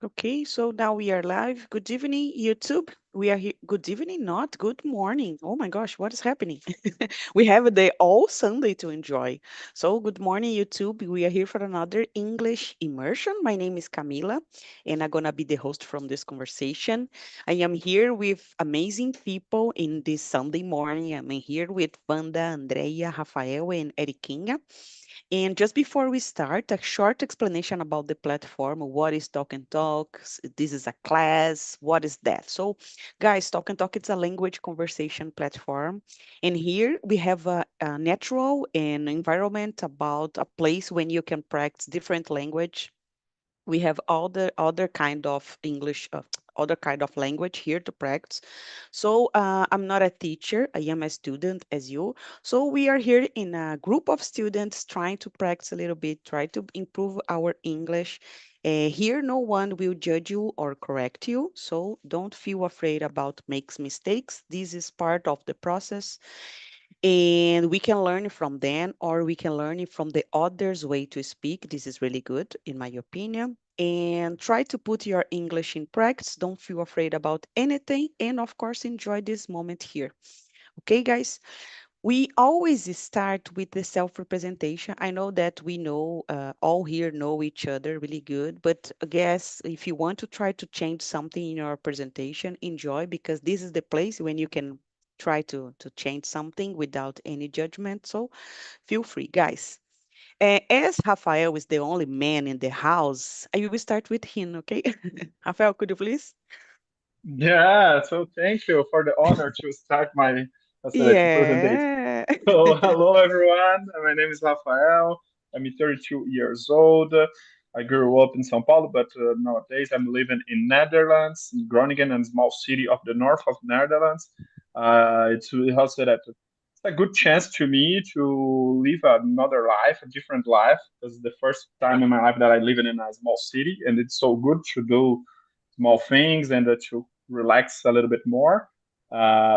Okay, so now we are live. Good evening, YouTube. We are here. Good evening, not good morning. Oh my gosh, what is happening? We have the all Sunday to enjoy. So, good morning, YouTube. We are here for another English immersion. My name is Camila, and I'm gonna be the host from this conversation. I am here with amazing people in this Sunday morning. I'm here with Wanda, Andrea, Rafael, and Eriquinha. And just before we start, a short explanation about the platform. What is Talk and Talk? This is a class. What is that? So, guys, Talk and Talk it's a language conversation platform. And here we have a natural and environment about a place when you can practice different language. We have all the other kind of English, other kind of language here to practice. So I'm not a teacher, I am a student as you. So we are here in a group of students trying to practice a little bit, try to improve our English. Here no one will judge you or correct you, so don't feel afraid about makes mistakes. This is part of the process, and we can learn from them or we can learn it from the other's way to speak. This is really good in my opinion, and try to put your English in practice. Don't feel afraid about anything, and of course enjoy this moment here. Okay, guys, we always start with the self-representation. I know that we know, all here know each other really good, but I guess if you want to try to change something in your presentation, enjoy, because this is the place when you can try to change something without any judgment. So feel free, guys. As Rafael is the only man in the house, I will start with him, okay? Rafael, could you please? Yeah, so thank you for the honor to start my presentation. Yeah. So, hello everyone. My name is Rafael. I'm 32 years old. I grew up in São Paulo, but nowadays I'm living in Netherlands, in Groningen, a small city of the north of Netherlands. It's really how to say that it's a good chance to me to live another life, a different life. This is the first time in my life that I live in a small city, and it's so good to do small things and to relax a little bit more.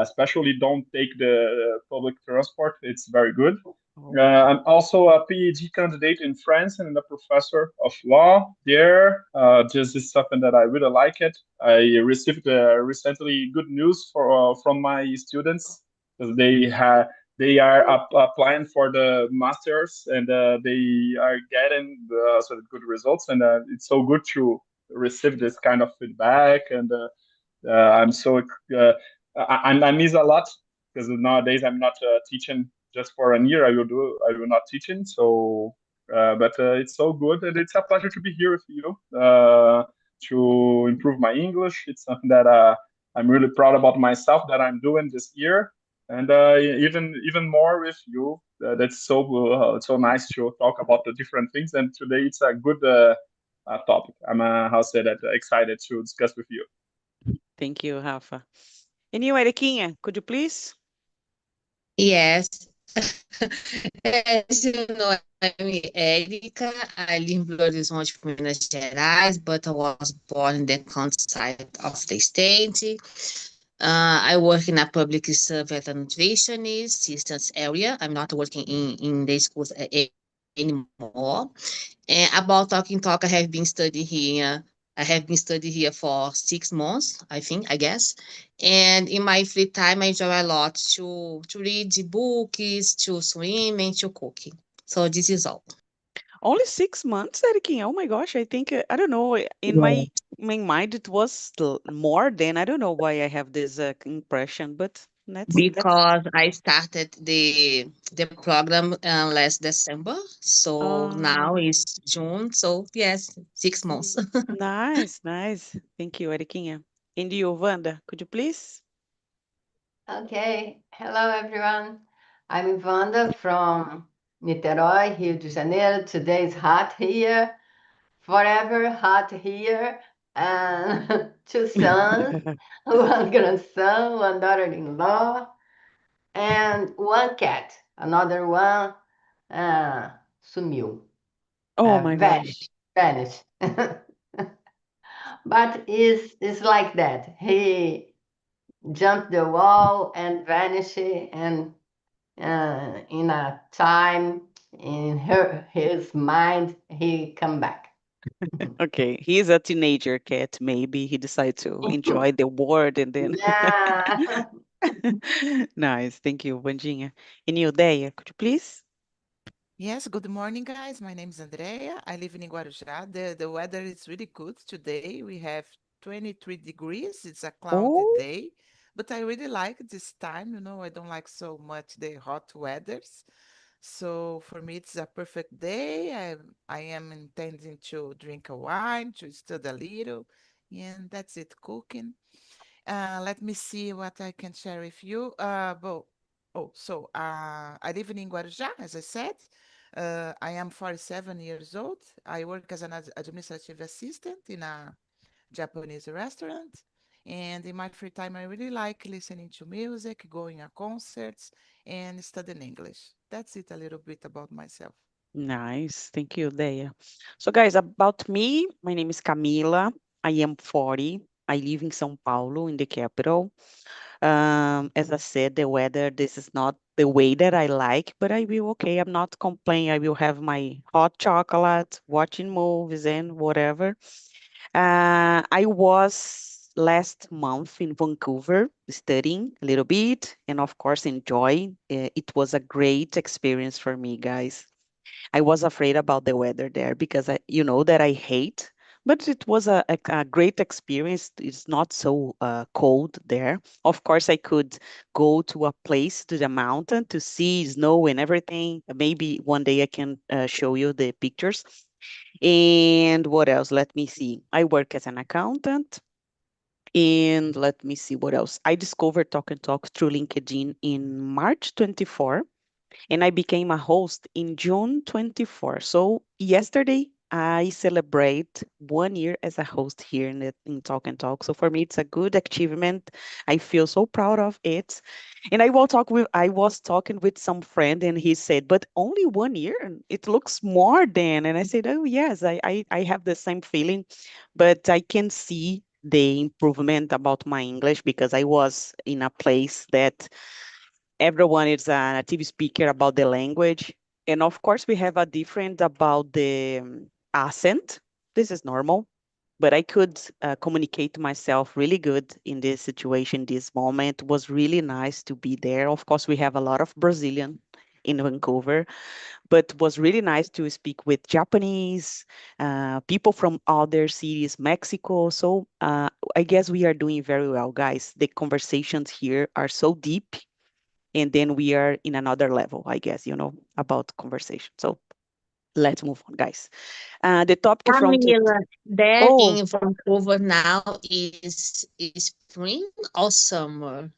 Especially don't take the public transport. It's very good. Oh. I'm also a PhD candidate in France and a professor of law there. This is something that I really like it. I received recently good news from my students because they are applying for the masters and they are getting good results, and it's so good to receive this kind of feedback. And I'm so I miss a lot because nowadays I'm not teaching just for a year. I will not teaching. So, but it's so good, and it's a pleasure to be here with you to improve my English. It's something that I'm really proud about myself that I'm doing this year, and even more with you. That's so nice to talk about the different things. And today it's a good topic. I'm how say that excited to discuss with you. Thank you, Rafa. And you, Eriquinha, could you please? Yes. As you know, I'm Érica. I live in Belo Horizonte, Minas Gerais, but I was born in the countryside of the state. I work in a public service as a nutritionist, distance area. I'm not working in the schools anymore. And about talking talk, I have been studying here for 6 months, I guess. And in my free time, I enjoy a lot to read books, to swim, and to cook. So this is all. Only 6 months, Eriquinha. Oh my gosh, I think I don't know. In Yeah. my mind, it was more than, I don't know why I have this impression, but that's. Because I started the program last December, so now Oh, it's June. So yes, 6 months. nice, nice. Thank you, Eriquinha. And you, Wanda, could you please? Okay, hello everyone. I'm Wanda from Niterói, Rio de Janeiro. Today is hot here, forever hot here, and two sons, one grandson, one daughter-in-law, and one cat. Another one sumiu, Oh my gosh. vanished. But it's like that. He jumped the wall and vanished, and in a time in his mind he come back. Okay, he's a teenager cat. Maybe he decided to enjoy the world and then. Yeah. Nice. Thank you, Vandinha. And you, Deia, could you please? Yes, good morning, guys. My name is Andrea. I live in Guarujá. The weather is really good today. We have 23 degrees. It's a cloudy Oh, day, but I really like this time. I don't like so much the hot weathers. So for me, it's a perfect day. I am intending to drink a wine, to study a little, and that's it, cooking. Let me see what I can share with you. I live in Guarujá, as I said. I am 47 years old. I work as an administrative assistant in a Japanese restaurant. And in my free time, I really like listening to music, going to concerts, and studying English. That's it a little bit about myself. nice. Thank you, Deia. So, guys, about me, my name is Camila. I am 40. I live in São Paulo, in the capital. As I said, the weather, this is not the way that I like, but I will, okay, I'm not complaining. I will have my hot chocolate, watching movies and whatever. I was last month in Vancouver studying a little bit and, of course, enjoying. It was a great experience for me, guys. I was afraid about the weather there because you know that I hate, but it was a great experience. It's not so cold there. Of course, I could go to a place to the mountain to see snow and everything. Maybe one day I can show you the pictures. And what else? Let me see. I work as an accountant. And let me see what else. I discovered Talk and Talk through LinkedIn in March 24 and I became a host in June 24. So yesterday I celebrate 1 year as a host here in Talk and Talk. So for me, it's a good achievement. I feel so proud of it. And I was talking with some friend and he said, but only 1 year? It looks more than. And I said, oh yes, I have the same feeling, but I can see the improvement about my English because I was in a place that everyone is a native speaker about the language. And of course, we have a different about the accent. This is normal, but I could communicate myself really good in this situation, this moment. It was really nice to be there. Of course, we have a lot of Brazilian in Vancouver, but was really nice to speak with Japanese, people from other cities, Mexico. So I guess we are doing very well, guys. The conversations here are so deep and then we are in another level, I guess, about conversation. So let's move on, guys. The topic from to Camila, there oh, in Vancouver now is spring or summer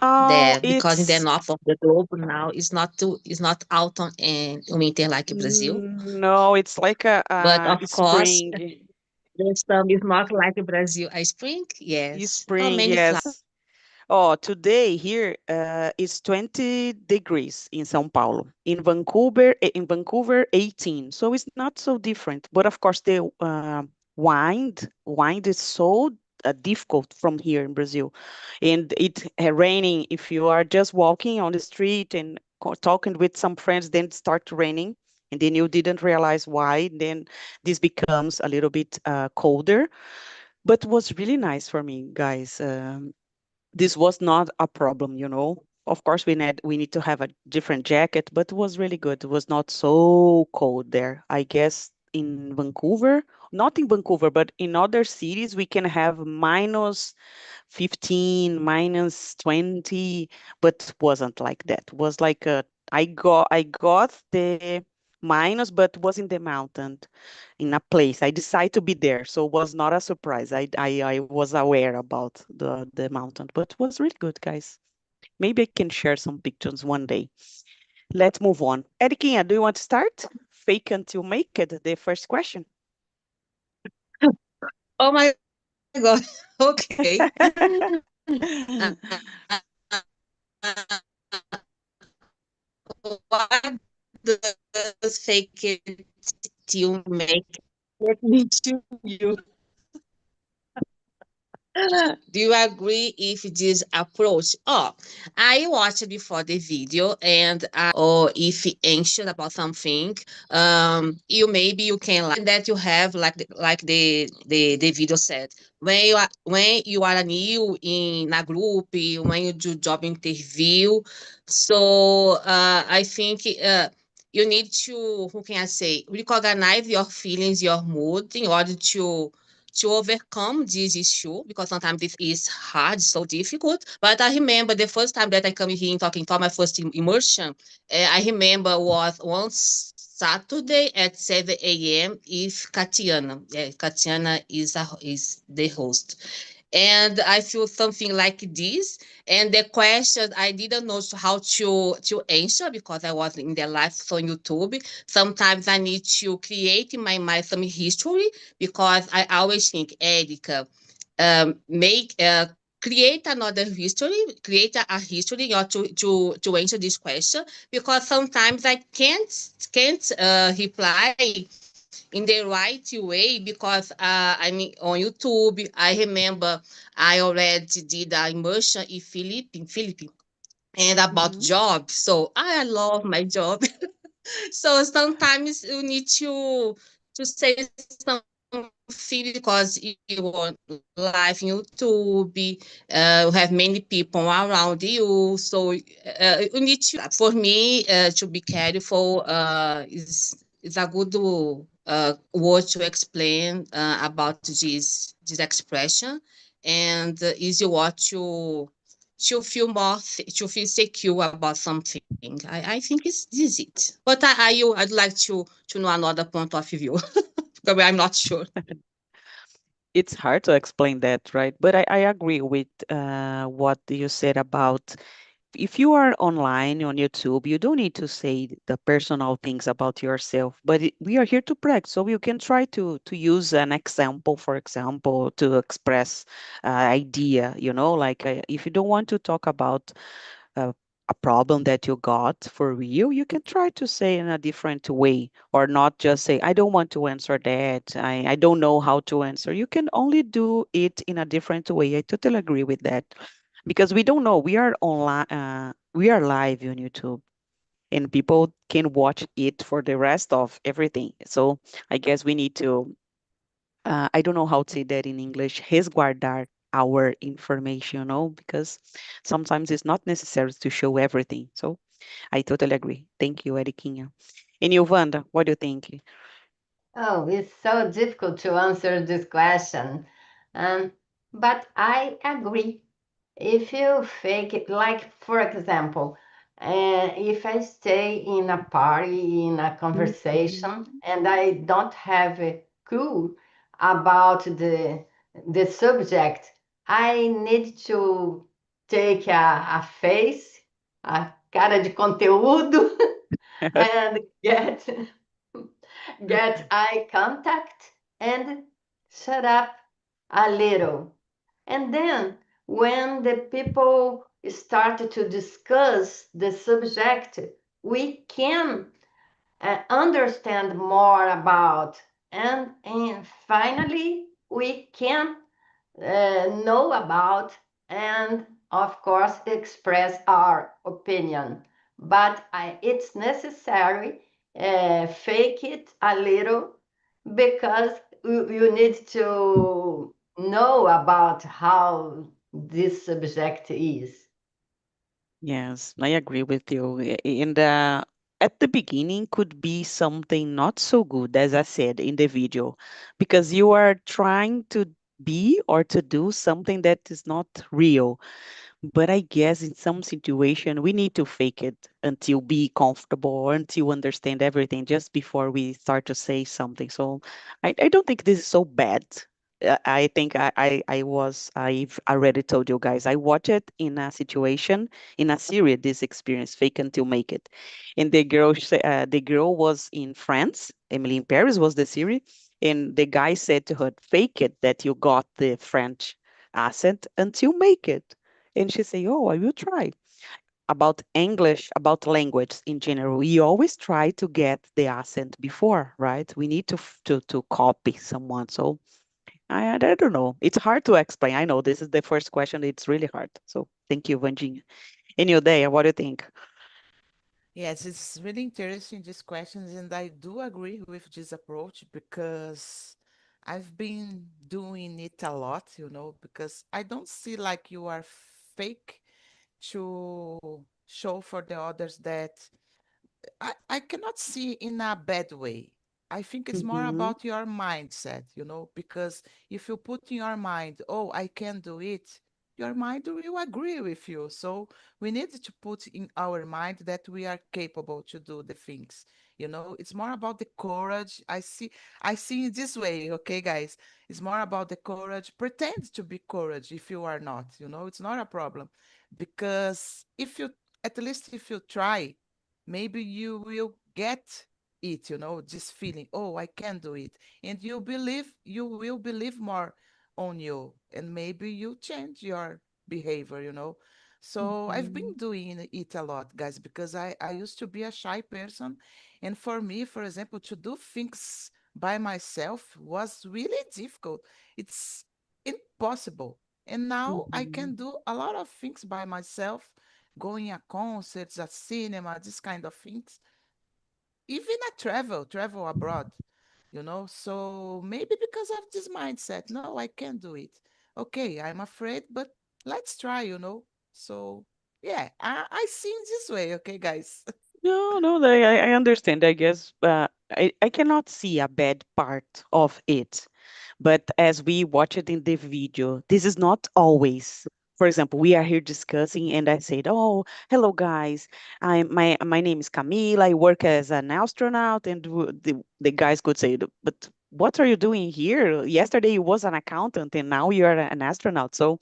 oh, there because in the it's north of the globe now it's not autumn and winter like Brazil. no, it's like But a of course, spring, the summer is not like Brazil. A spring, yes. How spring, many flowers? yes. Oh, today here is 20 degrees in São Paulo. In Vancouver, 18. So it's not so different. But of course, the wind is so difficult from here in Brazil. And it raining if you are just walking on the street and talking with some friends, then it start raining. And then you didn't realize why. Then this becomes a little bit colder. But was really nice for me, guys. This was not a problem. Of course, we need to have a different jacket, but it was really good. It was not so cold there. I guess in Vancouver, not in Vancouver, but in other cities, we can have minus 15, minus 20, but wasn't like that. It was like I got the minus, but was in the mountain in a place. I decided to be there, so it was not a surprise. I was aware about the mountain, but it was really good, guys. Maybe I can share some pictures one day. Let's move on. Eriquinha, do you want to start? Fake until make it, the first question. Oh my God. Okay. What does fake it till make? Let me show you. Do you agree if this approach? Oh, I watched before the video, and or if you're anxious about something, you can like that you have like the video said, when you are new in a group, when you do job interview. So I think you need to, who can I say, recognize your feelings, your mood, in order to overcome this issue, because sometimes it is hard, so difficult. But I remember the first time that I come here in talking for my first immersion, I remember was once Saturday at 7 a.m. If Katiana, yeah, Katiana is the host. And I feel something like this. And the question I didn't know how to answer, because I was in the live on YouTube. Sometimes I need to create in my mind some history, because I always think, Erica, make create another history, create a history or to answer this question, because sometimes I can't reply in the right way, because I mean on YouTube I remember I already did an immersion in Philippines and about Mhm. job. So I love my job. So sometimes you need to say something, because you want live in YouTube, you have many people around you, so you need to for me to be careful is a good word to explain about this expression, and easy what to feel to feel secure about something. I think this is it. But I'd like to know another point of view, because I'm not sure. It's hard to explain that, right? But I agree with what you said about if you are online on YouTube, you don't need to say the personal things about yourself, but we are here to practice. So you can try to use an example, for example, to express idea, like if you don't want to talk about uh, a problem that you got for real, you can try to say in a different way, or not just say, I don't want to answer that. I don't know how to answer. You can only do it in a different way. I totally agree with that, because we don't know. We are online, we are live on YouTube, and people can watch it for the rest of everything. So I guess we need to, I don't know how to say that in English, resguardar our information, because sometimes it's not necessary to show everything. So I totally agree. Thank you, Eriquinha. And you, Wanda, what do you think? Oh, it's so difficult to answer this question. Um, but I agree. If you fake it, like for example, if I stay in a party, in a conversation, Mhm. and I don't have a clue about the subject, I need to take a face, a cara de conteúdo, and get eye contact and shut up a little. And then, when the people start to discuss the subject, we can understand more about, and finally, we can know about, and of course, express our opinion. But it's necessary fake it a little, because you need to know about how this subject is. Yes, I agree with you. And at the beginning could be something not so good, as I said in the video, because you are trying to be or to do something that is not real. But I guess in some situation we need to fake it until be comfortable or until understand everything just before we start to say something. So I don't think this is so bad. I think I've already told you guys. I watched it in a situation in a series. This experience, fake until make it, and the girl was in France. Emily in Paris was the series, and the guy said to her, "Fake it that you got the French accent until make it." And she say, "Oh, I will try." About English, about language in general, we always try to get the accent before, right? We need to copy someone. So I don't know. It's hard to explain. I know this is the first question. It's really hard. So thank you, Vandinha. And you, Dea, what do you think? Yes, it's really interesting, these questions, and I do agree with this approach because I've been doing it a lot, because I don't see like you are fake to show for the others that I cannot see in a bad way. I think it's more Mm-hmm. about your mindset, because if you put in your mind, oh, I can do it, your mind will agree with you. So we need to put in our mind that we are capable to do the things. It's more about the courage. I see it this way, okay, guys? It's more about the courage. Pretend to be courage if you are not, it's not a problem. Because at least if you try, maybe you will get it, this feeling, oh, I can do it. And you will believe more on you, and maybe you change your behavior. So I've Mm-hmm. been doing it a lot, guys, because I used to be a shy person. And for me, for example, to do things by myself was really difficult. It's impossible. And now I Mm-hmm. can do a lot of things by myself, going a concerts, a cinema, this kind of things. Even a travel abroad, So maybe because of this mindset, no, I can't do it. Okay, I'm afraid, but let's try. So yeah, I see it this way, okay, guys. No, no, I understand. I guess I cannot see a bad part of it. But as we watch it in the video, this is not always. For example, we are here discussing, and I said, "Oh, hello, guys. My name is Camila. I work as an astronaut." And the guys could say, "But what are you doing here? Yesterday you was an accountant, and now you are an astronaut." So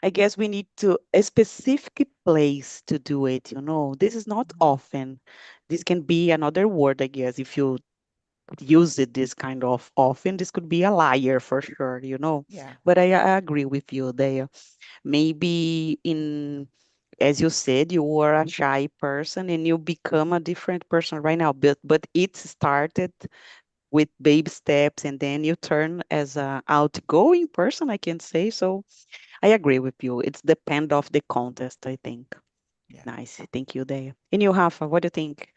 I guess we need to a specific place to do it. This is not Mhm. often. This can be another word, I guess, if you use it this kind of often. This could be a liar for sure. Yeah. But I agree with you there. Maybe as you said, you were a shy person and you become a different person right now. But it started with baby steps and then you turn as a outgoing person, I can say. So I agree with you. It's depend of the contest, I think. Yeah. Nice. Thank you, Daya. And you, Rafa, what do you think?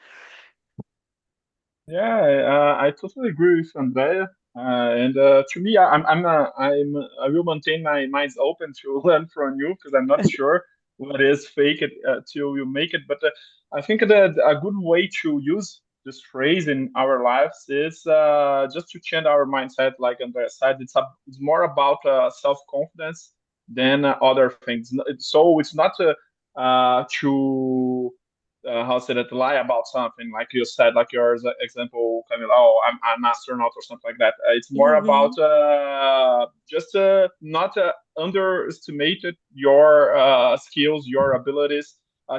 Yeah, I totally agree with Andrea. And to me, I will maintain my minds open to learn from you because I'm not sure what is fake it till you make it. But I think that a good way to use this phrase in our lives is just to change our mindset. Like Andrea said, it's more about self confidence than other things. So it's not to how say that lie about something like you said, like your example, Camila, oh, I'm an astronaut or something like that. It's more Mm-hmm. about just not underestimated your skills, your abilities,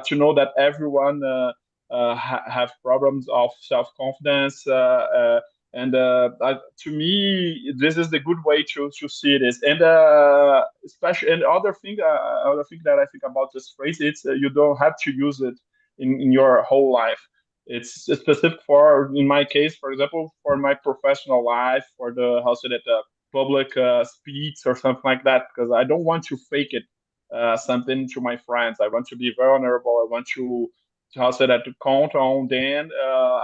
to know that everyone have problems of self-confidence, and to me this is the good way to see this. And especially, and other thing that I think about this phrase, it's you don't have to use it in your whole life. It's specific for, in my case, for example, for my professional life, for the how say that public speech or something like that, because I don't want to fake it something to my friends. I want to be vulnerable. I want to how say that to count on them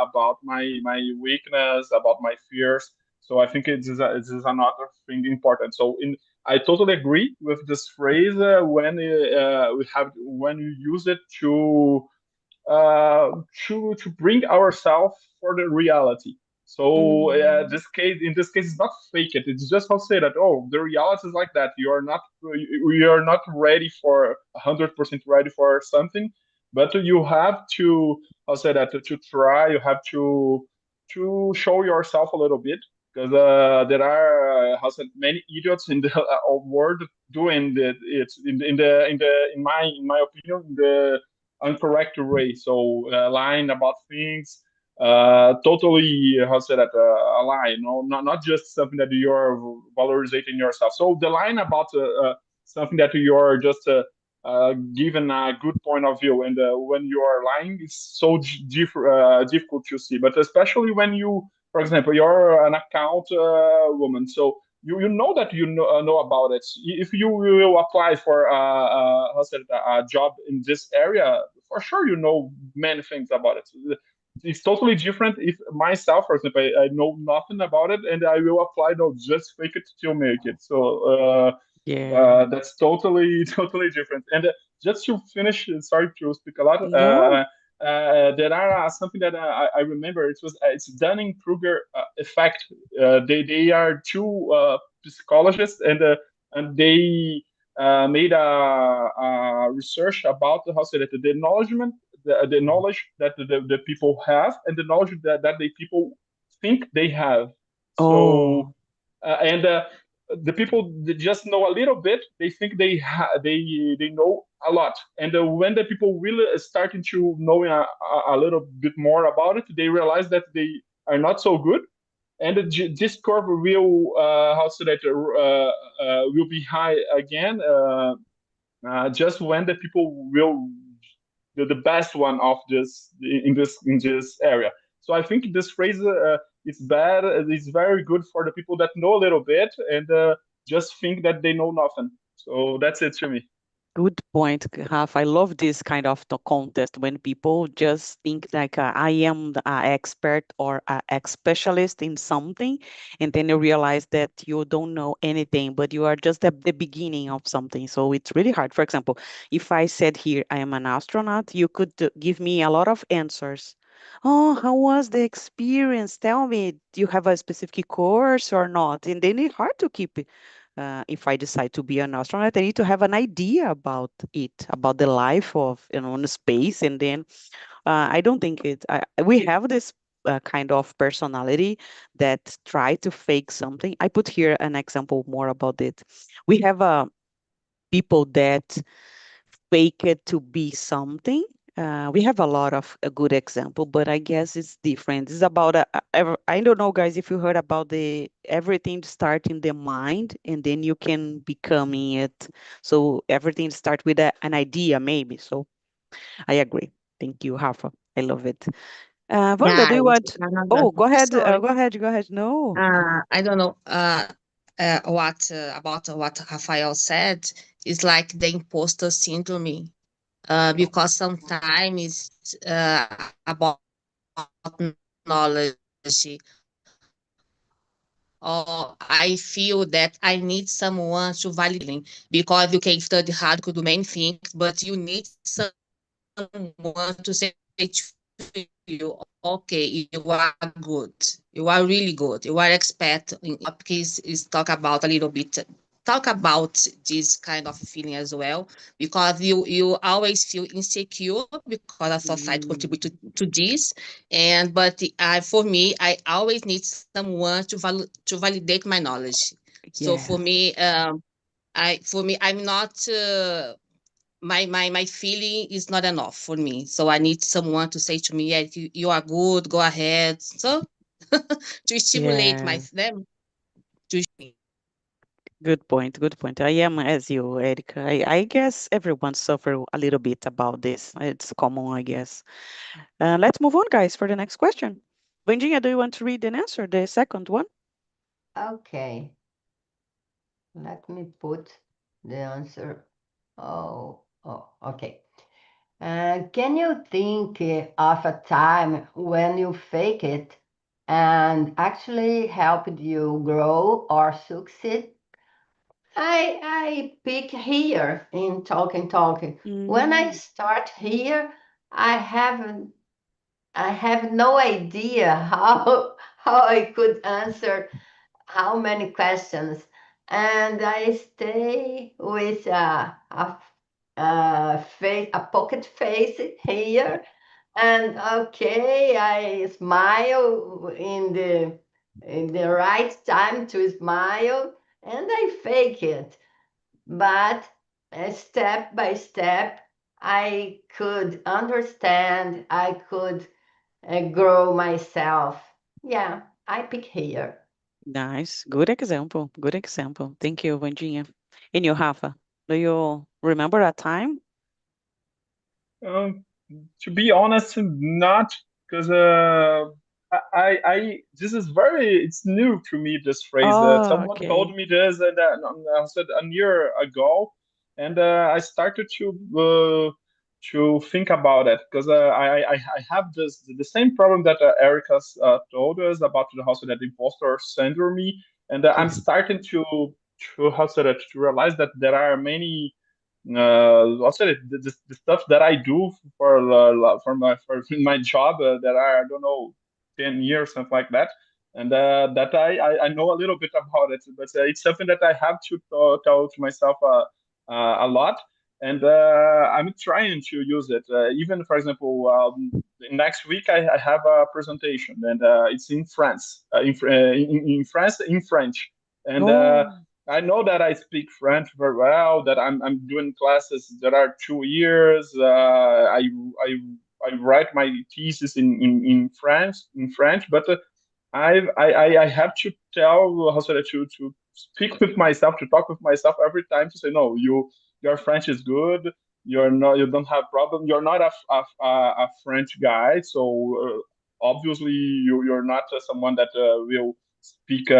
about my weakness, about my fears. So I think it is another thing important. So in I totally agree with this phrase when you use it uh, to bring ourselves for the reality. So Mm-hmm. in this case, it's not fake it. It's just how to say that. Oh, the reality is like that. You are not ready for 100% ready for something, but you have to. I'll say that to try. You have to show yourself a little bit because there are how said many idiots in the world doing it in my opinion the incorrect way. So lying about things, totally how to say that a lie, no, not just something that you're valorizing yourself. So the line about something that you're just given a good point of view, and when you are lying, it's so difficult to see. But especially when you, for example, you're an account woman, so. you know that you know about it. If you will apply for a job in this area, for sure you know many things about it. It's totally different if myself, for example, I know nothing about it and I will apply, no, just fake it till make it. So Yeah. that's totally totally different. And just to finish, sorry to speak a lot. No. There are something that I remember. It's Dunning-Kruger effect. They are two psychologists, and they made a research about how say that the acknowledgement, the knowledge that the people have, and the knowledge that the people think they have. So Oh, and the people that just know a little bit, they think they know a lot. And when the people really starting to knowing a little bit more about it, they realize that they are not so good. And this curve will how to say that will be high again just when the people will the best one of this in this area. So I think this phrase is bad. It's very good for the people that know a little bit and just think that they know nothing. So that's it to me. good point, Rafa. I love this kind of the contest when people just think like I am the expert or a specialist in something, and then you realize that you don't know anything, but you are just at the beginning of something. So it's really hard. For example, if I said here I am an astronaut, you could give me a lot of answers. Oh, how was the experience? Tell me, do you have a specific course or not? And then it's hard to keep it if I decide to be an astronaut, I need to have an idea about it, about the life of, in space. And then I don't think we have this kind of personality that try to fake something. I put here an example more about it. We have people that fake it to be something. We have a lot of a good example, but I guess it's different. It's about I don't know, guys, if you heard about the everything start in the mind and then you can becoming it. So everything start with an idea, maybe. So I agree. Thank you, Rafa. I love it. Wanda, do you Guys, want? another Oh, go ahead. sorry. Go ahead. Go ahead. No. I don't know what about what Rafael said is like the imposter syndrome. Because sometimes about knowledge, or I feel that I need someone to validate because you can study hard, could do many things, but you need someone to say to you, okay, you are good, you are really good, you are expert in topics. Is talk about a little bit talk about this kind of feeling as well, because you always feel insecure because a society Mm, contribute to this. And but for me, I always need someone to validate my knowledge. So for yes. me, I'm not my feeling is not enough for me. So I need someone to say to me, yeah, you are good, go ahead. So to stimulate my Yeah. them to Good point. Good point. I am as you, Erica. I guess everyone suffer a little bit about this. It's common, I guess. Let's move on, guys, for the next question. Vandinha, do you want to read and answer the second one? Okay, let me put the answer. Okay. Can you think of a time when you fake it and actually helped you grow or succeed? I pick here in talking. When I Mm, start here, I have no idea how I could answer how many questions, and I stay with a pocket face here, and okay, I smile in the right time to smile, and I fake it. But step by step, I could understand, I could grow myself. Yeah, I pick here. nice. Good example. Good example. Thank you, Vandinha. And you, Rafa, do you remember a time? Um, to be honest, not because this is it's new to me, this phrase. Oh, Someone okay. told me this, and I said a year ago, and I started to think about it, because I have the same problem that Erica told us about the house that imposter syndrome, and I'm starting to how said it, to realize that there are many also the stuff that I do for my job that are, I don't know, 10 years, something like that, and that I know a little bit about it, but it's something that I have to tell to myself a lot, and I'm trying to use it. Even, for example, next week I have a presentation, and it's in France, in France, in French, and Oh, I know that I speak French very well. That I'm doing classes that are 2 years. I I write my thesis in French, but I have to tell how should I to speak with myself, to talk with myself every time, to say no, your French is good. You don't have problem. You're not a French guy, so obviously you're not someone that will speak.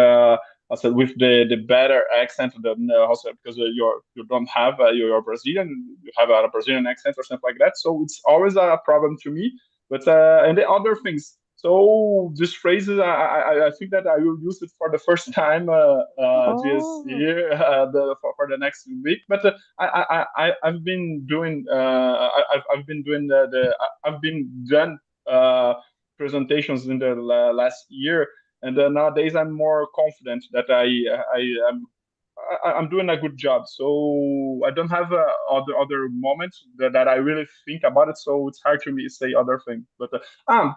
I said with the better accent than also because you don't have you're Brazilian, you have a Brazilian accent or something like that. So it's always a problem to me. But and the other things. So these phrases, I think that I will use it for the first time this oh, year, for the next week. But I've been doing I've been doing I've been done presentations in the last year, and nowadays I'm more confident that am I'm doing a good job. So I don't have other moments that I really think about it. So it's hard to me say other things. But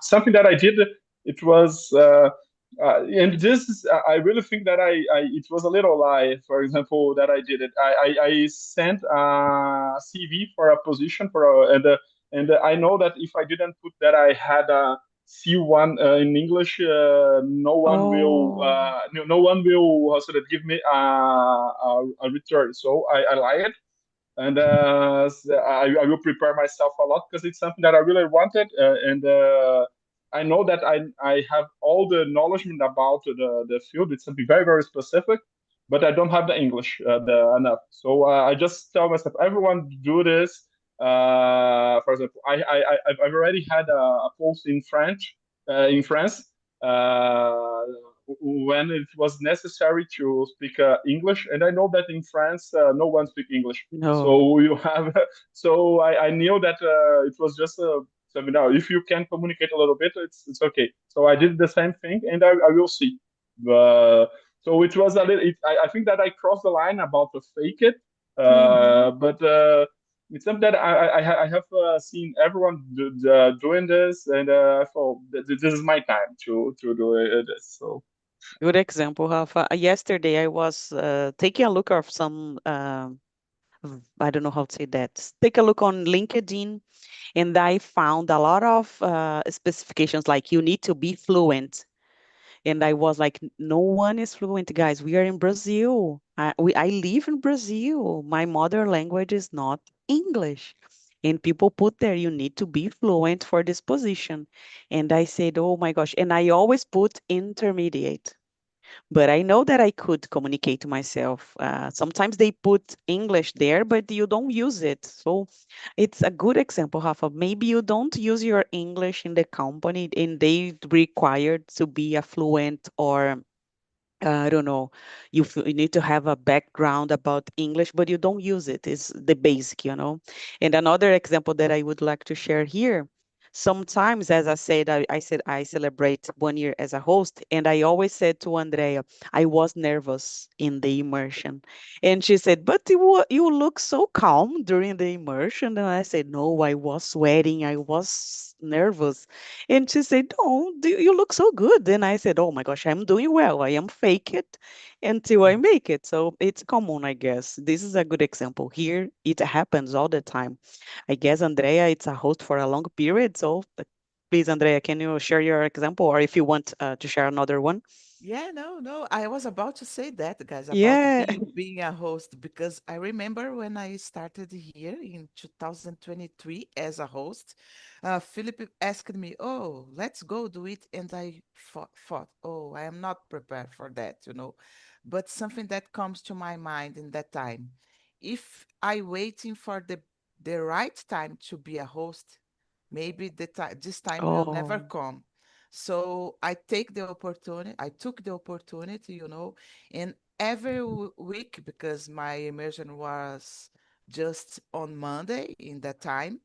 something that I did, it was and this is I really think that it was a little lie. For example, that I did it. I sent a CV for a position for and I know that if I didn't put that I had a C1 in English, oh, no one will sort of give me a return. So I lied, and I will prepare myself a lot because it's something that I really wanted, and I know that I have all the knowledge about the field. It's something very very specific, but I don't have the English enough. So I just tell myself, everyone do this. For example, I've already had a post in French in France. Uh, when it was necessary to speak English, and I know that in France no one speaks English, no. so you have. So I knew that it was just so now if you can communicate a little bit, it's okay. So I did the same thing, and I will see. So it was a little. I think that I crossed the line about to fake it, Mhm. but. It's something that I have seen everyone doing this, and so this is my time to do this. So Good example, Rafa. Yesterday I was taking a look of some, I don't know how to say that. Take a look on LinkedIn, and I found a lot of specifications like you need to be fluent. And I was like, no one is fluent, guys. We are in Brazil. I live in Brazil. My mother language is not English. And people put there, you need to be fluent for this position. And I said, oh my gosh. And I always put intermediate, but I know that I could communicate to myself. Sometimes they put English there, but you don't use it. So it's a good example, Rafa. Maybe you don't use your English in the company and they required to be a fluent or I don't know, you need to have a background about English, but you don't use it. It's the basic, you know. And another example that I would like to share here. Sometimes, as I said, I said I celebrate 1 year as a host, and I always said to Andrea, I was nervous in the immersion, and she said, "But you look so calm during the immersion." And I said, "No, I was sweating. I was nervous." And she said, "Oh, you look so good." And I said, "Oh my gosh, I'm doing well. I am fake it until I make it." So it's common, I guess. This is a good example. Here, it happens all the time. I guess Andrea, it's a host for a long period. So please, Andrea, can you share your example or if you want to share another one? Yeah, no, no. I was about to say that, guys, about Yeah. being a host because I remember when I started here in 2023 as a host, Philip asked me, "Oh, let's go do it," and I thought, "Oh, I am not prepared for that, you know." But something that comes to my mind in that time, if I waiting for the right time to be a host, maybe this time will never Oh. come. So I took the opportunity, you know, and every week, because my immersion was just on Monday in that time,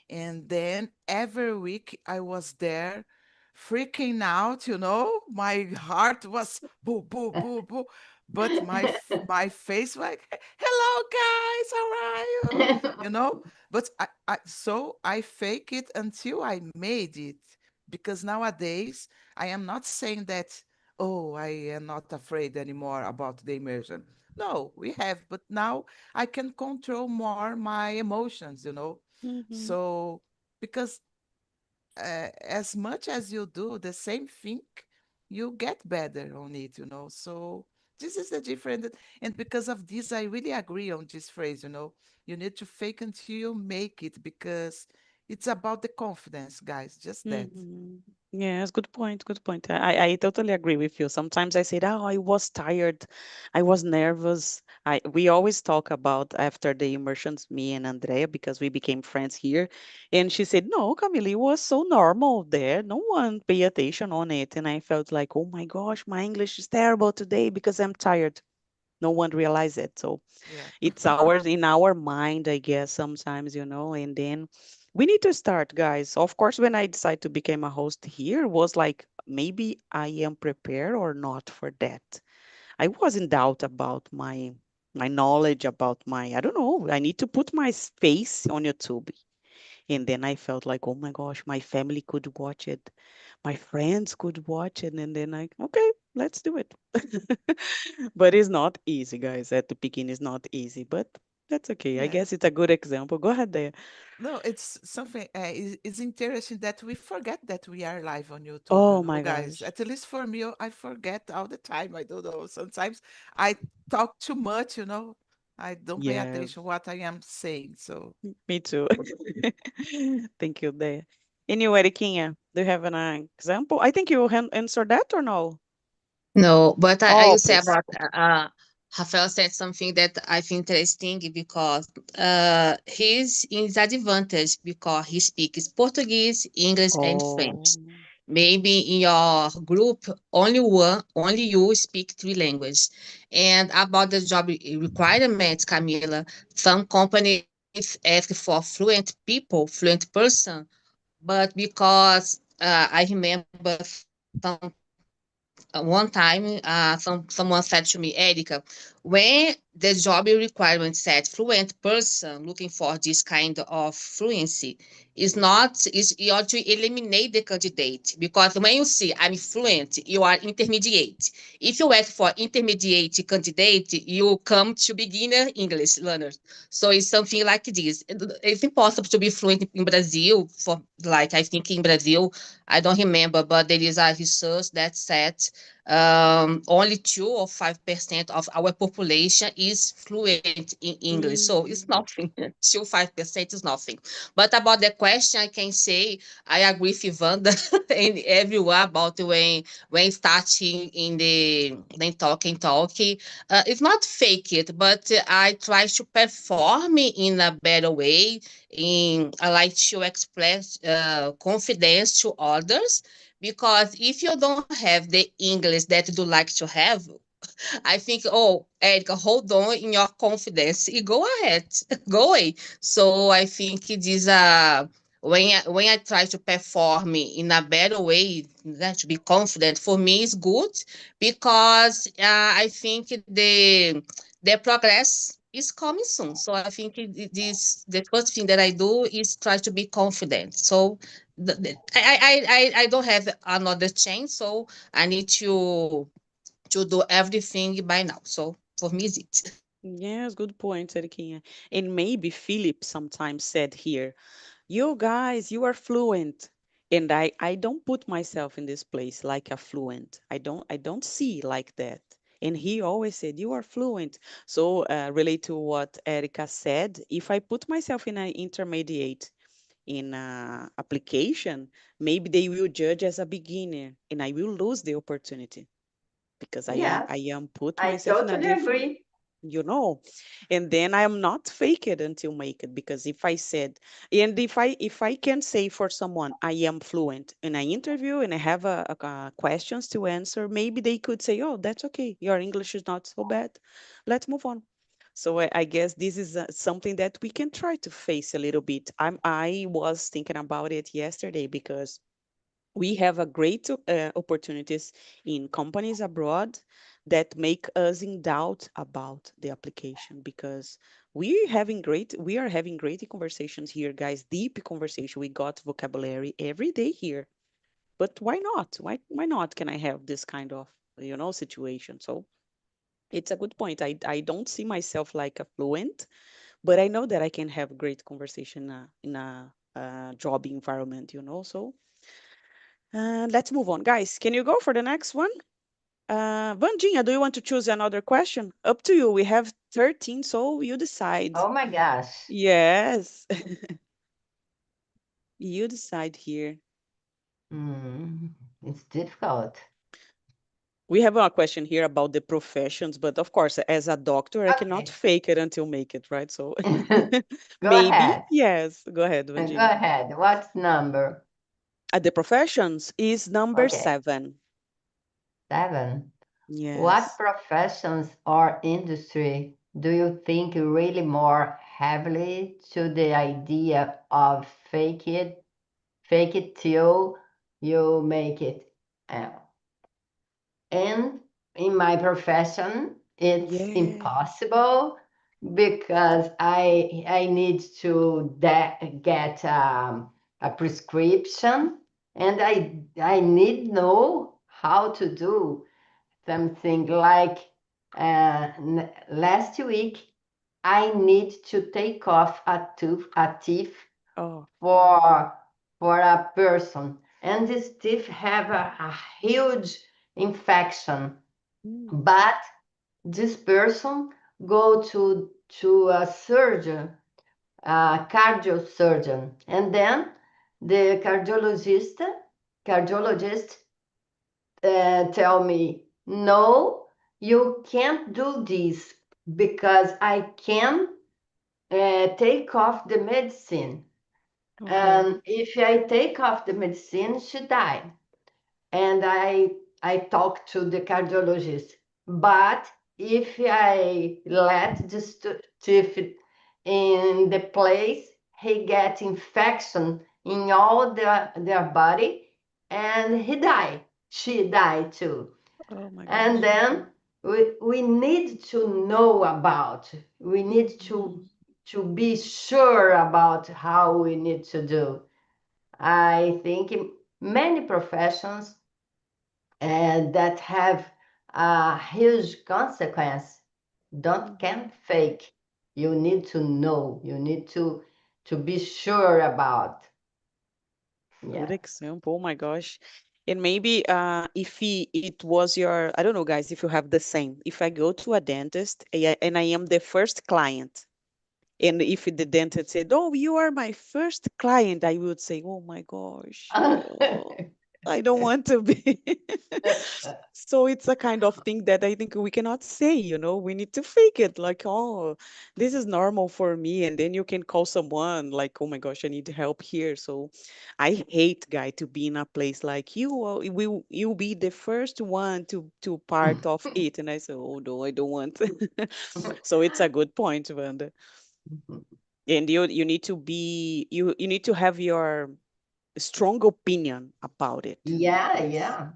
and then every week I was there freaking out, you know. My heart was boo, boo, boo, boo. But my face like, hello guys, how are you? You know? But I fake it until I made it. Because nowadays I am not saying that, oh, I am not afraid anymore about the immersion. No, we have, but now I can control more my emotions, you know. Mhm. So, because as much as you do the same thing, you get better on it, you know. So, this is the difference. And because of this, I really agree on this phrase, you know. You need to fake until you make it because it's about the confidence, guys. Just that. Mhm. Yes, good point. Good point. I totally agree with you. Sometimes I said, "Oh, I was tired. I was nervous." We always talk about after the immersions, me and Andrea, because we became friends here. And she said, "No, Camille, it was so normal there. No one pay attention on it." And I felt like, "Oh my gosh, my English is terrible today because I'm tired." No one realized it. So Yeah. it's ours in our mind, I guess, sometimes, and then we need to start, guys. Of course, when I decided to become a host here, was like maybe I am prepared or not for that. I was in doubt about my knowledge, about my, I don't know, I need to put my face on YouTube. And then I felt like, oh my gosh, my family could watch it, my friends could watch it, and then okay, let's do it. But it's not easy, guys. At the beginning, it's not easy, but that's okay. I Yeah. guess it's a good example. Go ahead there. No, it's something, it's interesting that we forget that we are live on YouTube, you Oh know, my guys. gosh. At least for me, I forget all the time. I don't know. Sometimes I talk too much, you know. I don't pay Yes, attention what I am saying. So, me too. Thank you there. Anyway, Riquinha, do you have an example? I think you answer that or no? No, but I Oh, will say please. about Rafael said something that I think interesting because he's in disadvantage because he speaks Portuguese, English, and Oh. French. Maybe in your group, only you speak three languages. And about the job requirements, Camila, some companies ask for fluent people, fluent person, but because I remember one time someone said to me, Erica, when the job requirement said fluent person looking for this kind of fluency, is not is you ought to eliminate the candidate because when you see I'm fluent, you are intermediate. If you ask for intermediate candidate, you come to beginner English learners. So it's something like this. It's impossible to be fluent in Brazil for like I think in Brazil, I don't remember, but there is a research that said only 2 or 5% of our population is fluent in English. So it's Mhm. nothing. 2 5% is nothing. But about the question, I can say I agree with Ivanda and everyone about when starting in the talking. It's not fake it, but I try to perform in a better way. I like to express confidence to others because if you don't have the English that you like to have, I think, oh, Erica, hold on in your confidence. You go ahead, go away. So I think it is when I try to perform in a better way, to be confident for me is good because I think the progress is coming soon. So I think it is the first thing that I do is try to be confident. So I don't have another chance, so I need to do everything by now. So for me, is it. Yes, good point, Eriquinha. And maybe Philip sometimes said here, you guys, you are fluent. And I don't put myself in this place like a fluent. I don't see like that. And he always said, you are fluent. So relate to what Erica said, if I put myself in an intermediate in a application, maybe they will judge as a beginner and I will lose the opportunity because I Yes, am put I myself in a totally different, agree. you know, and then I am not fake it until make it, because if I said, and if I can say for someone I am fluent in an interview and I have questions to answer, maybe they could say, oh, that's okay, your English is not so bad, let's move on. So I guess this is something that we can try to face a little bit. I was thinking about it yesterday because we have a great opportunities in companies abroad that make us in doubt about the application, because we are having great conversations here, guys, deep conversation. We got vocabulary every day here, but why not? Why not can I have this kind of situation? So it's a good point. I don't see myself like a fluent, but I know that I can have great conversation in a job environment. So let's move on. Guys, can you go for the next one? Vandinha, do you want to choose another question? Up to you. We have 13, so you decide. Oh my gosh. Yes, you decide here. Hmm, it's difficult. We have a question here about the professions, but of course, as a doctor, I cannot Okay. fake it until make it, right? So Go maybe, ahead. yes. Go ahead, Go Vandinha. ahead. What's number? The professions is number Okay. 7. 7. What Yes. professions or industry do you think really more heavily to the idea of fake it till you make it? Uh, And in my profession, it's Yeah. impossible because I need to get a prescription, and I need know how to do something like last week I need to take off a teeth Oh. for a person, and this teeth have a huge infection, Mm. but this person go to a surgeon, a cardio surgeon, and then the cardiologist tell me, no, you can't do this because I can take off the medicine. Okay. And if I take off the medicine, she died. And I talked to the cardiologist. But if I let this tooth in the place, he get infection in all their body, and he died. She died too. Oh my And gosh. then we need to know about, we need Mhm. to be sure about how we need to do. I think in many professions that have a huge consequence don't Mhm. can fake. You need to know. You need to be sure about. Good Yeah. example. Oh my gosh. And maybe if it was your, I don't know, guys, if you have the same. If I go to a dentist and I am the first client, and if the dentist said, "Oh, you are my first client," I would say, "Oh my gosh, I don't want to be." So it's a kind of thing that I think we cannot say. We need to fake it like, oh, this is normal for me. And then you can call someone like, oh my gosh, I need help here. So I hate, guy, to be in a place like you'll be the first one to part of it. And I say, oh no, I don't want. So it's a good point, Wanda. And you need to be you need to have your strong opinion about it. Yeah, Yes. yeah.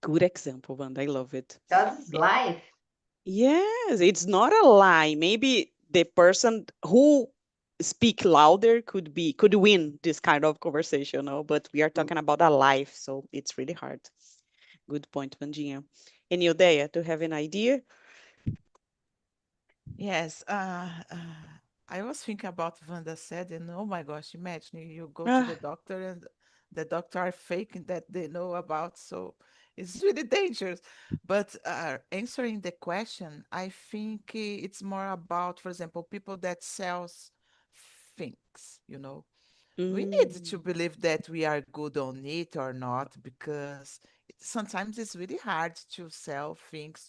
Good example, Wanda. I love it. That is life. Yes, it's not a lie. Maybe the person who speak louder could win this kind of conversation, but we are talking about a life, so it's really hard. Good point, Vandinha. And Ildea, do you have an idea? Yes, I was thinking about Wanda said, and oh my gosh, imagine you go to the Ah, doctor and the doctor are faking that they know about. So it's really dangerous. But answering the question, I think it's more about, for example, people that sells things, you know. We need to Mm, believe that we are good on it or not, because sometimes it's really hard to sell things,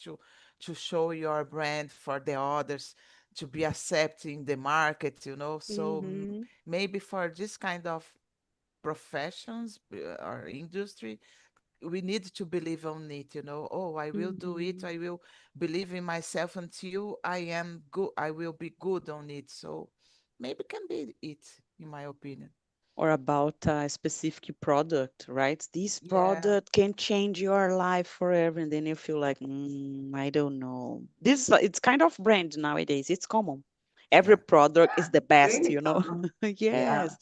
to show your brand for the others, to be accepted in the market, you know. So mm-hmm. maybe for this kind of professions or industry, we need to believe on it, you know. Oh, I will do it. Mm-hmm. I will believe in myself until I am good. I will be good on it. So maybe can be it, in my opinion. Or about a specific product, right? This Yeah. product can change your life forever, and then you feel like, I don't know. This it's kind of brand nowadays. It's common. Every Yeah. product is Yeah, the best, really you know. common. Yeah. Yes,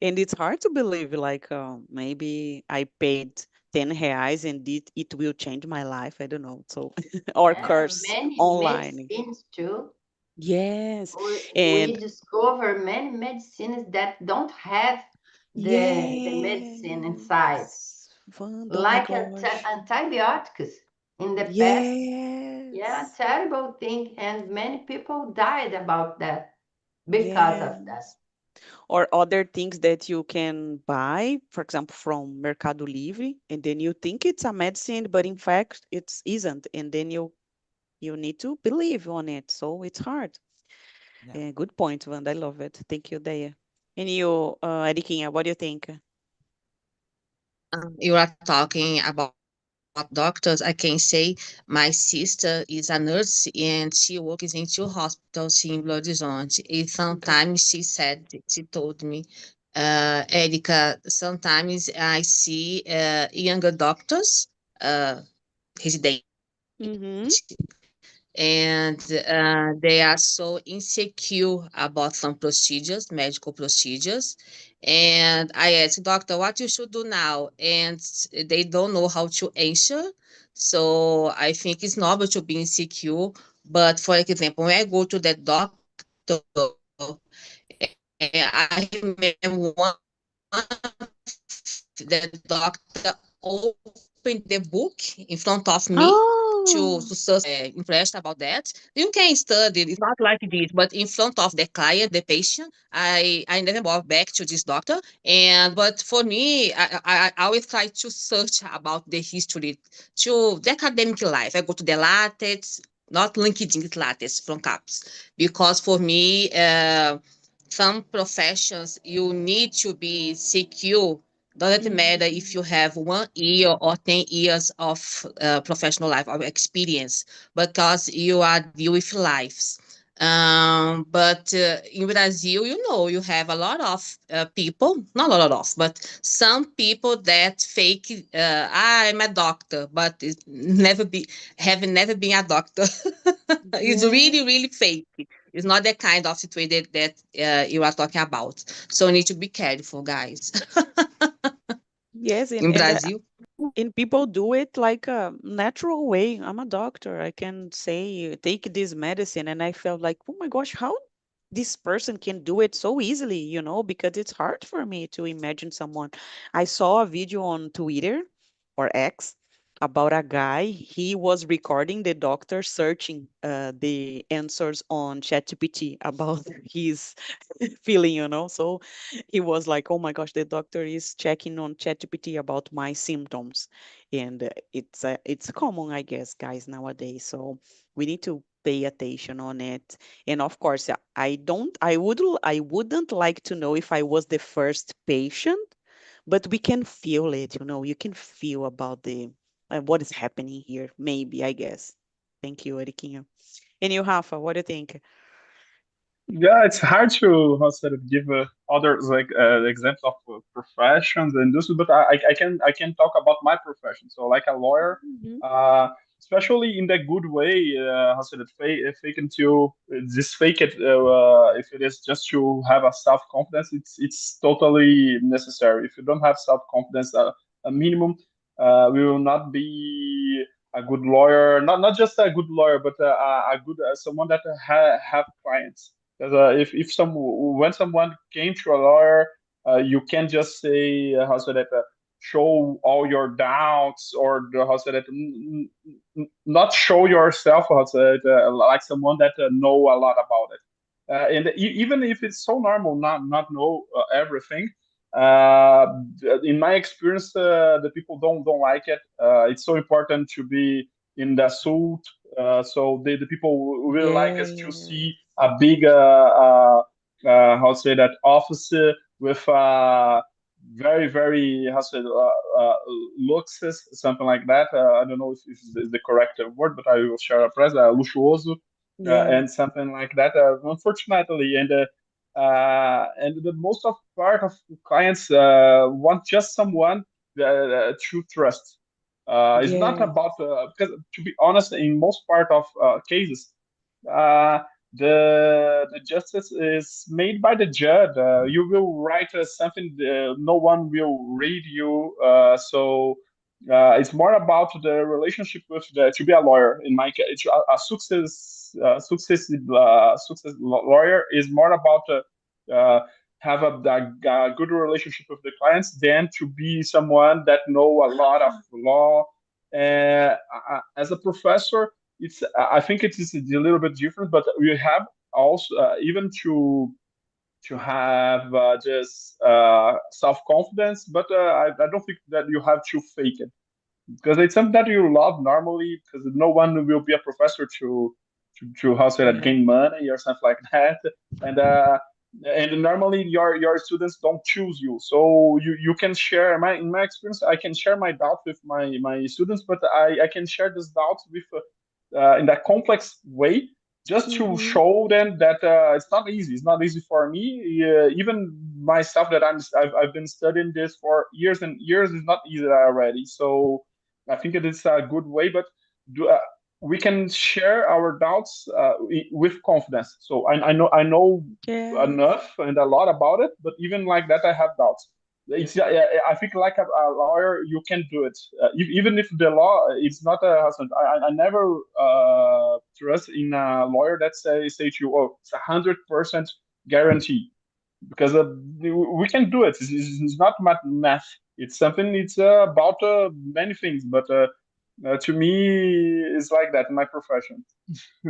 and it's hard to believe. Like, maybe I paid 10 reais and it will change my life. I don't know. So, or Yeah. And course many online. medicines too. Yes, We and discover many medicines that don't have the medicine inside, yes, Wanda, oh my like gosh. antibiotics in the past. Yeah, Yes. terrible thing, and many people died about that because of that. Yes. Or other things that you can buy, for example, from Mercado Livre, and then you think it's a medicine, but in fact it isn't. And then you need to believe on it. So it's hard. Yeah. Good point, Wanda. I love it. Thank you, Daya. And you, Eriquinha, what do you think? You are talking about doctors. I can say my sister is a nurse and she works in two hospitals in Belo Horizonte. And Okay. sometimes she told me, Erica, sometimes I see younger doctors, residente, Mm-hmm. and they are so insecure about some procedures, medical procedures. And I asked, doctor, what you should do now? And they don't know how to answer. So I think it's normal to be insecure. But for example, when I go to the doctor, I remember one, the doctor opened the book in front of me to Oh. impressed about that. You can study, it's not like this, but in front of the client, the patient, I never go back to this doctor. And but for me, I always try to search about the history to the academic life. I go to the latest, not LinkedIn, it's latest from CAPS, because for me, some professions you need to be secure. Doesn't matter if Mm-hmm. you have 1 year or 10 years of professional life or experience, because you are deal with lives. But in Brazil, you know, you have a lot of people, not a lot of, but some people that fake, I'm a doctor, but have never been a doctor. It's really, really Yes. fake. It's not the kind of situation that you are talking about. So you need to be careful, guys. Yes, and In and Brazil. and people do it like a natural way. I'm a doctor. I can say take this medicine, and I felt like, oh my gosh, how this person can do it so easily, because it's hard for me to imagine someone. I saw a video on Twitter or X about a guy. He was recording the doctor searching the answers on ChatGPT about his feeling, So he was like, "Oh my gosh, the doctor is checking on ChatGPT about my symptoms," and it's common, I guess, guys, nowadays. So we need to pay attention on it. And of course, I wouldn't like to know if I was the first patient, but we can feel it. You can feel about the what is happening here. Maybe, I guess. Thank you, Eriquinha. And you, Rafa, what do you think? Yeah, it's hard to how to give others like examples of professions and this, but I can talk about my profession. So like a lawyer, Mhm. uh, especially in that good way, how to fake until this fake it if it is just to have a self confidence, it's totally necessary. If you don't have self confidence, a minimum, we will not be a good lawyer. Not just a good lawyer, but a good someone that have clients because if when someone came to a lawyer, You can't just say how to say that show all your doubts, or how to say that not show yourself how to say that, like someone that know a lot about it. And even if it's so normal not know everything, uh, in my experience, the people don't like it. It's so important to be in the suit, so the people really like us to Yeah. see a big how to say that office with very how to say looks, something like that. I don't know if this is the correct word, but I will share a press luxuoso, Yeah. and something like that. Unfortunately, and the most of part of clients want just someone to trust. It's not Yeah. about because to be honest, in most part of cases, uh, the justice is made by the judge. You will write something, no one will read you. So it's more about the relationship with the to be a lawyer. In my case, a success lawyer is more about have a good relationship with the clients than to be someone that know a lot of law. As a professor, it's I think it is a little bit different, but we have also even to have just self confidence, but I don't think that you have to fake it, because it's something that you love normally, because no one will be a professor to how to say that Yeah. gain money or something like that. And and normally your students don't choose you, so you can share in my experience, I can share my doubts with my students, but I can share this doubts with in that complex way, just to Mm-hmm. show them that it's not easy. It's not easy for me. Even myself, that I've been studying this for years and years, is not easy already. So I think it is a good way, but do, we can share our doubts with confidence. So I know Yes. enough and a lot about it, but even like that, I have doubts. It's I think like a lawyer, you can do it. Even if the law it's not a husband. I never trust in a lawyer that say to you, oh, it's 100% guarantee, because we can do it. It's not math. It's something. It's about many things, but to me, it's like that in my profession.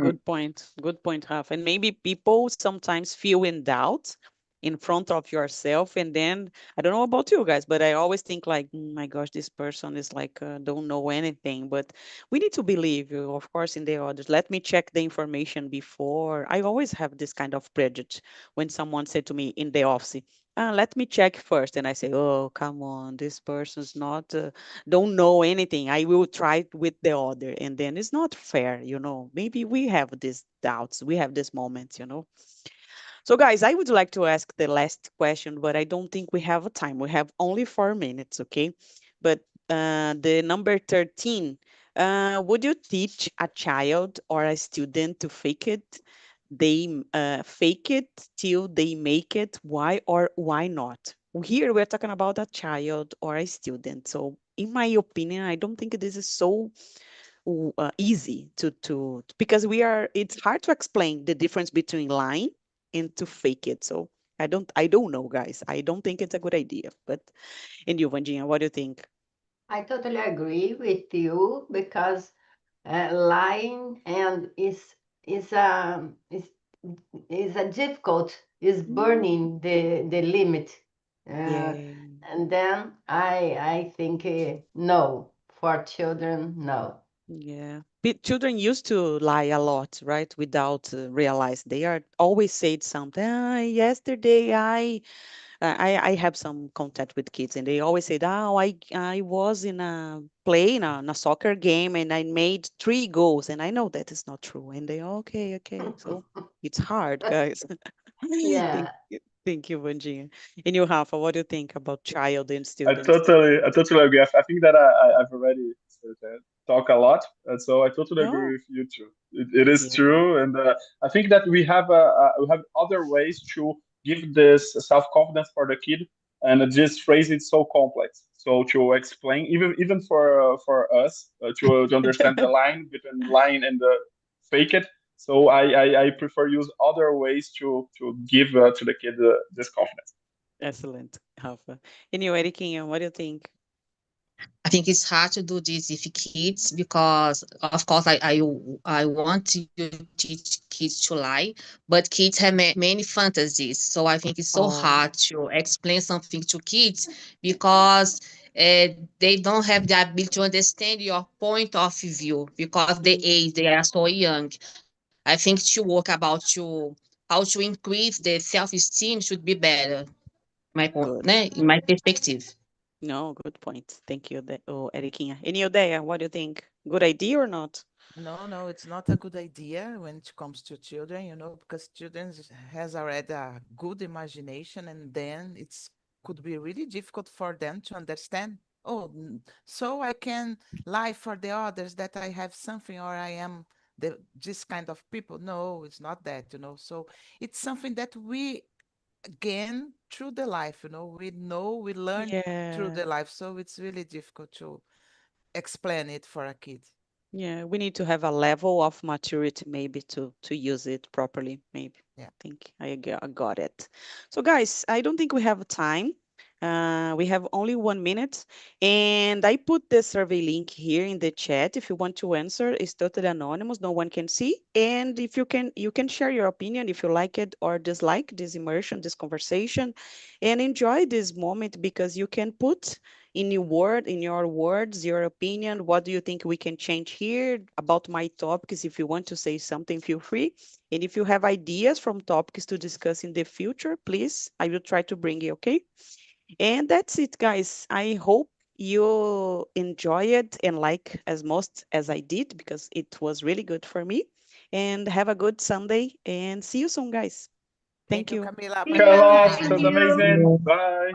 Good point. Good point, Rafa. And maybe people sometimes feel in doubt in front of yourself. And then I don't know about you guys, but I always think like, my gosh, this person is like, don't know anything. But we need to believe, of course, in the others. Let me check the information before. I always have this kind of prejudice when someone said to me in the office, let me check first. And I say, oh, come on, this person's not. Don't know anything. I will try it with the other. And then it's not fair, Maybe we have these doubts, we have these moments. So, guys, I would like to ask the last question, but I don't think we have a time. We have only 4 minutes, okay? But the number 13, would you teach a child or a student to fake it? They fake it till they make it. Why or why not? Here we're talking about a child or a student. So, in my opinion, I don't think this is so easy to because it's hard to explain the difference between lying and to fake it. So I don't know, guys. I don't think it's a good idea. But and you, Vandinha, what do you think? I totally agree with you because lying and is a difficult is Mm, burning the limit, uh, yeah. and then I think no, for children, no. Yeah. Children used to lie a lot, right? Without realize they are always said something. Yesterday I have some contact with kids, and they always say, "Oh, I was in a play in a soccer game, and I made 3 goals," and I know that is not true. And they, okay, okay. So it's hard, guys. Yeah. Thank you, Vanjinha. And you, Rafa, what do you think about child and I students? totally agree. I think that I've already talk a lot, and so I totally agree Oh, with you too. It is yeah. true, and I think that we have other ways to give this self confidence for the kid, and just phrase it so complex. So to explain, even for us to understand the line between line and the fake it. So I prefer use other ways to give to the kid this confidence. Excellent, Rafa. And you, Eriquinha, what do you think? I think it's hard to do this with kids because, of course, I want to teach kids to lie, but kids have many fantasies. So I think it's so Oh, hard to explain something to kids because they don't have the ability to understand your point of view because the mm, age they are so young. I think to work about to how to increase the self-esteem should be better. My point, good. né? In my perspective. No, good point. Thank you, Eriquinha. And you, Dea, what do you think? Good idea or not? No, no, it's not a good idea when it comes to children, because children has already a good imagination, and then it's could be really difficult for them to understand. Oh, so I can lie for the others that I have something or I am this kind of people. No, it's not that. So it's something that we gain through the life. We learn through Yeah, the life. So it's really difficult to explain it for a kid. yeah. We need to have a level of maturity maybe to use it properly, maybe. Yeah. Think I got it. So guys, I don't think we have time. We have only 1 minute, and I put the survey link here in the chat. If you want to answer, it's totally anonymous. No one can see. And if you can share your opinion if you like it or dislike this immersion, this conversation, and enjoy this moment because you can put in your words, your opinion. What do you think we can change here about my topics? If you want to say something, feel free. And if you have ideas from topics to discuss in the future, please, I will try to bring it, okay? And that's it, guys. I hope you enjoy it and like as most as I did because it was really good for me. And have a good Sunday and see you soon, guys. Thank Thank you, you. Camila. See Okay, a Obrigada, you. lot. It Thank gente. was you. amazing. Bye.